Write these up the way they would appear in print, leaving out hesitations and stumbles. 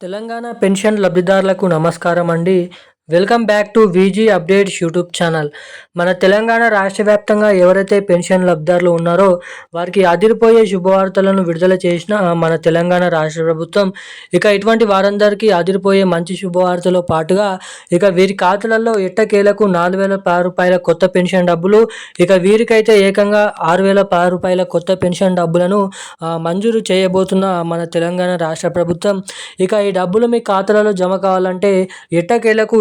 Telangana pension లబ్ధిదారులకు నమస్కారం అండి. Welcome back to VG updates YouTube channel. మన తెలంగాణ రాష్ట్ర వ్యాప్తంగా ఎవరైతే పెన్షన్ లబ్ధిదారులు ఉన్నారో వారికి అదిరిపోయే శుభవార్తలను విడుదల చేసిన మన తెలంగాణ రాష్ట్ర ప్రభుత్వం ఇక ఇటువంటి వారందరికీ అదిరిపోయే మంచి శుభవార్తలో పాటుగా ఇక వీరి ఖాతాలలో ఎట్టకేలకు రూ. 4,000 కొత్త పెన్షన్ డబ్బులు, ఇక వీరికైతే ఏకంగా రూ. 6,000 కొత్త పెన్షన్ డబ్బులను మంజూరు చేయబోతున్న మన తెలంగాణ రాష్ట్ర ప్రభుత్వం. ఇక ఈ డబ్బులు మీ ఖాతాలలో జమ కావాలంటే ఎట్టకేలకు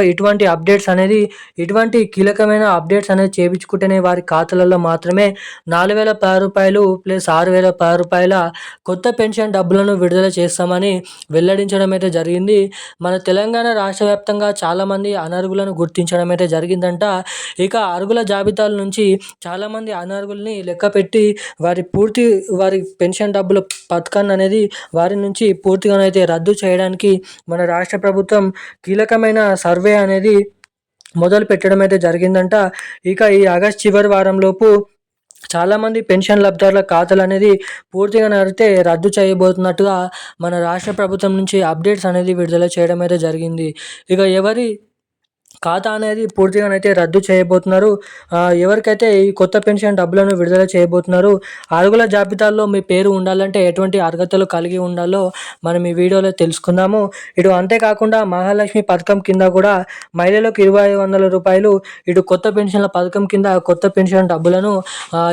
ఇటువంటి అప్డేట్స్ అనేది ఇటువంటి కీలకమైన అప్డేట్స్ అనేది చేయించుకుంటేనే వారి ఖాతాలలో మాత్రమే రూ. 4,000 ప్లస్ రూ. 6,000 కొత్త పెన్షన్ డబ్బులను విడుదల చేస్తామని వెల్లడించడం అయితే జరిగింది. మన తెలంగాణ రాష్ట్ర వ్యాప్తంగా చాలామంది అనర్హులను గుర్తించడం అయితే జరిగిందంట. ఇక అర్హుల జాబితాల నుంచి చాలామంది అనర్హుల్ని లెక్కపెట్టి వారి పెన్షన్ డబ్బుల పథకాన్ని అనేది వారి నుంచి పూర్తిగానైతే రద్దు చేయడానికి మన రాష్ట్ర ప్రభుత్వం కీలకమైన సర్వే అనేది మొదలు పెట్టడం అయితే జరిగిందంట. ఇక ఈ ఆగస్ట్ చివరి వారంలోపు చాలామంది పెన్షన్ లబ్ధిదారుల ఖాతాలు అనేది పూర్తిగా రద్దు చేయబోతున్నట్టుగా మన రాష్ట్ర ప్రభుత్వం నుంచి అప్డేట్స్ అనేది విడుదల చేయడం అయితే జరిగింది. ఇక ఎవరి ఖాతా అనేది పూర్తిగానైతే రద్దు చేయబోతున్నారు, ఎవరికైతే ఈ కొత్త పెన్షన్ డబ్బులను విడుదల చేయబోతున్నారు, అర్హుల జాబితాల్లో మీ పేరు ఉండాలంటే ఎటువంటి అర్హతలు కలిగి ఉండాలో మనం ఈ వీడియోలో తెలుసుకుందాము. ఇటు అంతేకాకుండా మహాలక్ష్మి పథకం కింద కూడా మహిళలకు రూ. 2,500, ఇటు కొత్త పెన్షన్ల పథకం కింద కొత్త పెన్షన్ డబ్బులను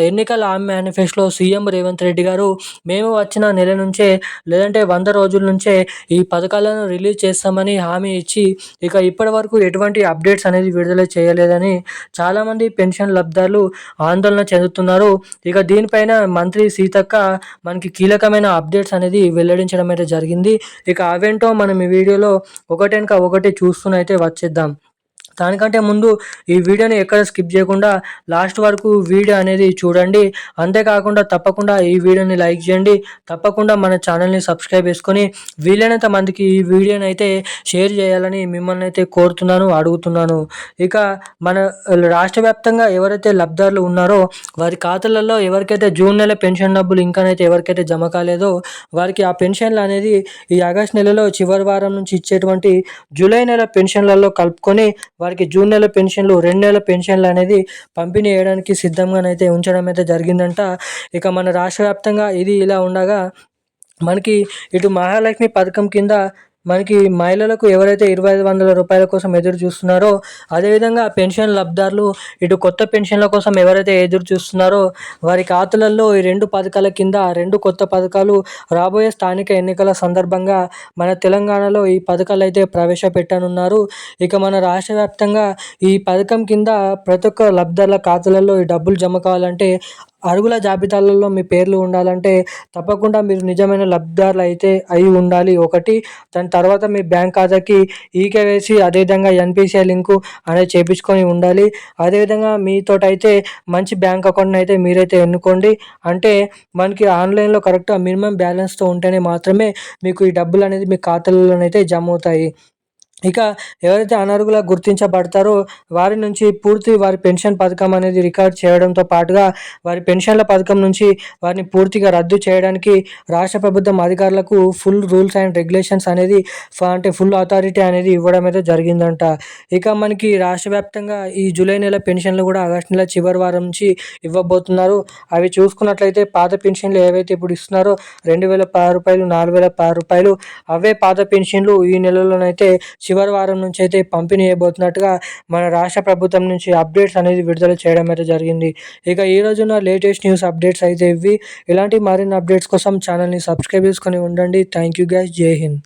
ఎన్నికల హామీ మేనిఫెస్టోలో సీఎం రేవంత్ రెడ్డి గారు మేము వచ్చిన నెల నుంచే లేదంటే 100 రోజుల నుంచే ఈ పథకాలను రిలీజ్ చేస్తామని హామీ ఇచ్చి ఇక ఇప్పటి వరకు ఎటువంటి అప్డేట్స్ అనేది విడుదల చేయలేదని చాలామంది పెన్షన్ లబ్ధిదారులు ఆందోళన చెందుతున్నారు. ఇక దీనిపైన మంత్రి సీతక్క మనకి కీలకమైన అప్డేట్స్ అనేది వెల్లడించడం అయితే జరిగింది. ఇక అవేంటో మనం ఈ వీడియోలో ఒకటెనక ఒకటి చూస్తూనైతే వచ్చేద్దాం. దానికంటే ముందు ఈ వీడియోని ఎక్కడ స్కిప్ చేయకుండా లాస్ట్ వరకు వీడియో అనేది చూడండి. అంతేకాకుండా తప్పకుండా ఈ వీడియోని లైక్ చేయండి. తప్పకుండా మన ఛానల్ని సబ్స్క్రైబ్ చేసుకొని వీలైనంత మందికి ఈ వీడియోని అయితే షేర్ చేయాలని మిమ్మల్ని అయితే కోరుతున్నాను, అడుగుతున్నాను. ఇక మన రాష్ట్ర వ్యాప్తంగా ఎవరైతే లబ్ధిదారులు ఉన్నారో వారి ఖాతాలలో ఎవరికైతే జూన్ నెల పెన్షన్ డబ్బులు ఇంకానైతే ఎవరికైతే జమ కాలేదో వారికి ఆ పెన్షన్లు అనేది ఈ ఆగస్ట్ నెలలో చివరి వారం నుంచి ఇచ్చేటువంటి జూలై నెల పెన్షన్లలో కలుపుకొని వారికి జూన్ నెల పెన్షన్లు 2 నెలల పెన్షన్లు అనేది పంపిణీ చేయడానికి సిద్ధంగానైతే ఉంచడం అయితే జరిగిందంట. ఇక మన రాష్ట్ర వ్యాప్తంగా ఇది ఇలా ఉండగా మనకి ఇటు మహాలక్ష్మి పథకం కింద మనకి మహిళలకు ఎవరైతే రూ. 2,500 కోసం ఎదురు చూస్తున్నారో అదేవిధంగా పెన్షన్ లబ్ధిదారులు ఇటు కొత్త పెన్షన్ల కోసం ఎవరైతే ఎదురు చూస్తున్నారో వారి ఖాతాలలో ఈ 2 పథకాల కింద 2 కొత్త పథకాలు రాబోయే స్థానిక ఎన్నికల సందర్భంగా మన తెలంగాణలో ఈ పథకాలు అయితే ప్రవేశపెట్టనున్నారు. ఇక మన రాష్ట్ర వ్యాప్తంగా ఈ పథకం కింద ప్రతి ఒక్క లబ్ధిదారుల ఖాతాలలో ఈ డబ్బులు జమ కావాలంటే అర్హుల జాబితాలలో మీ పేర్లు ఉండాలంటే తప్పకుండా మీరు నిజమైన లబ్ధిదారులు అయితే అయి ఉండాలి ఒకటి. దాని తర్వాత మీ బ్యాంక్ ఖాతాకి ఈకేవైసీ అదేవిధంగా ఎన్పిసిఐ లింకు అనేది చేయించుకొని ఉండాలి. అదేవిధంగా మీతోటైతే మంచి బ్యాంక్ అకౌంట్ని అయితే మీరైతే ఎన్నుకోండి. అంటే మనకి ఆన్లైన్లో కరెక్ట్గా మినిమం బ్యాలెన్స్తో ఉంటేనే మాత్రమే మీకు ఈ డబ్బులు అనేది మీ ఖాతాలలోనైతే జమ అవుతాయి. ఇక ఎవరైతే అనర్హులుగా గుర్తించబడతారో వారి నుంచి వారి పెన్షన్ పథకం అనేది రికార్డ్ చేయడంతో పాటుగా వారి పెన్షన్ల పథకం నుంచి వారిని పూర్తిగా రద్దు చేయడానికి రాష్ట్ర ప్రభుత్వం అధికారులకు ఫుల్ రూల్స్ అండ్ రెగ్యులేషన్స్ అనేది అంటే ఫుల్ అథారిటీ అనేది ఇవ్వడం అయితే జరిగిందంట. ఇక మనకి రాష్ట్ర వ్యాప్తంగా ఈ జూలై నెల పెన్షన్లు కూడా ఆగస్టు నెల చివరి వారం నుంచి ఇవ్వబోతున్నారు. అవి చూసుకున్నట్లయితే పాత పెన్షన్లు ఏవైతే ఇప్పుడు ఇస్తున్నారో రూ. 2,000, రూ. 4,000 అవే పాత పెన్షన్లు ఈ నెలలోనైతే చివరి వారం నుంచి అయితే పంపిణీ చేయబోతున్నట్టుగా మన రాష్ట్ర ప్రభుత్వం నుంచి అప్డేట్స్ అనేది విడుదల చేయడం అయితే జరిగింది. ఇక ఈ రోజున లేటెస్ట్ న్యూస్ అప్డేట్స్ అయితే ఇవి. ఇలాంటి మరిన్ని అప్డేట్స్ కోసం ఛానల్ని సబ్స్క్రైబ్ చేసుకొని ఉండండి. Thank you guys. జై హింద్.